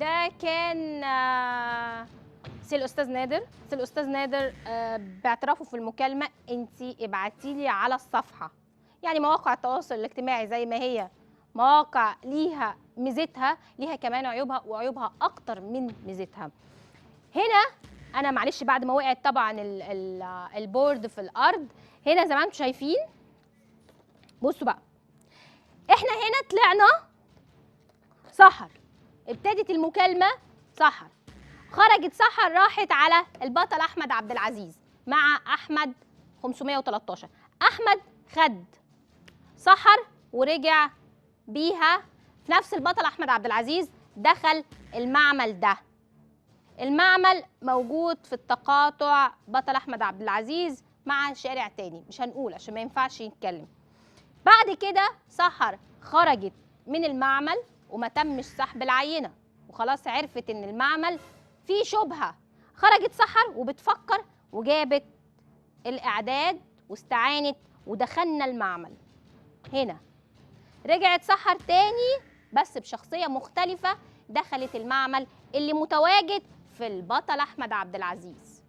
ده كان سي الاستاذ نادر. سي الاستاذ نادر باعترافه في المكالمه: انت ابعتي لي على الصفحه. يعني مواقع التواصل الاجتماعي زي ما هي مواقع ليها ميزتها، ليها كمان عيوبها، وعيوبها اكتر من ميزتها. هنا انا معلش بعد ما وقعت طبعا البورد في الارض، هنا زي ما انتم شايفين، بصوا بقى، احنا هنا طلعنا سحر. ابتدت المكالمه سحر، خرجت سحر راحت على البطل احمد عبد العزيز مع احمد 513. احمد خد سحر ورجع بيها في نفس البطل احمد عبد العزيز، دخل المعمل ده. المعمل موجود في التقاطع بطل احمد عبد العزيز مع شارع تاني، مش هنقول عشان ما ينفعش يتكلم. بعد كده سحر خرجت من المعمل وما تمش سحب العينه، وخلاص عرفت ان المعمل فيه شبهه. خرجت سحر وبتفكر وجابت الاعداد واستعانت ودخلنا المعمل. هنا رجعت سحر تاني بس بشخصيه مختلفه، دخلت المعمل اللي متواجد في البطل احمد عبد العزيز.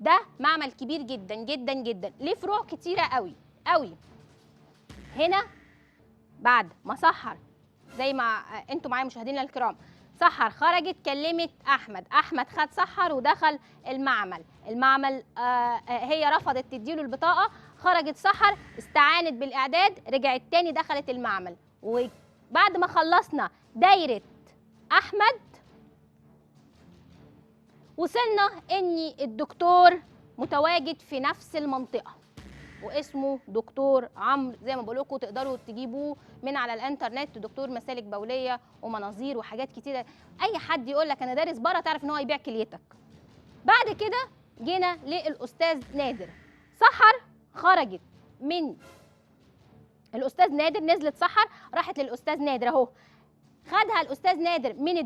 ده معمل كبير جدا جدا جدا، ليه فروع كتيره قوي قوي. هنا بعد ما سحر زي ما انتم معايا مشاهدينا الكرام، سحر خرجت كلمت احمد، احمد خد سحر ودخل المعمل. المعمل هي رفضت تديله البطاقه، خرجت سحر استعانت بالاعداد، رجعت تاني دخلت المعمل. وبعد ما خلصنا دايره احمد وصلنا ان الدكتور متواجد في نفس المنطقه واسمه دكتور عمرو. زي ما بقول لكم تقدروا تجيبوه من على الانترنت، دكتور مسالك بوليه ومناظير وحاجات كتيره. اي حد يقول لك انا دارس بره تعرف ان هو هيبيع كليتك. بعد كده جينا للاستاذ نادر. سحر خرجت من الاستاذ نادر، نزلت سحر راحت للاستاذ نادر اهو، خدها الاستاذ نادر من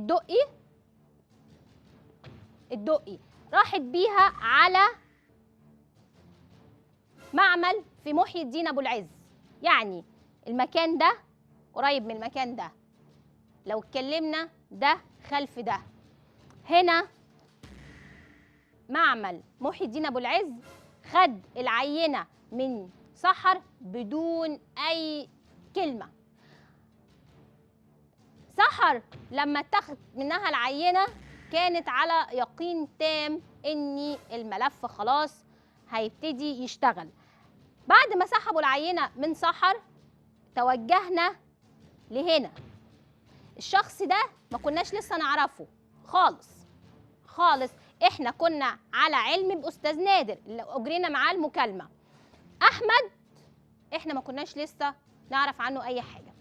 الدقي راحت بيها على معمل في محي الدين ابو العز. يعني المكان ده قريب من المكان ده، لو اتكلمنا ده خلف ده. هنا معمل محي الدين ابو العز خد العينه من سحر بدون اي كلمه. سحر لما اتخذ منها العينه كانت على يقين تام ان الملف خلاص هيبتدي يشتغل. بعد ما سحبوا العينه من سحر توجهنا لهنا. الشخص ده ما كناش لسه نعرفه خالص خالص، احنا كنا على علم باستاذ نادر اللي اجرينا معاه المكالمه. احمد احنا ما كناش لسه نعرف عنه اي حاجه.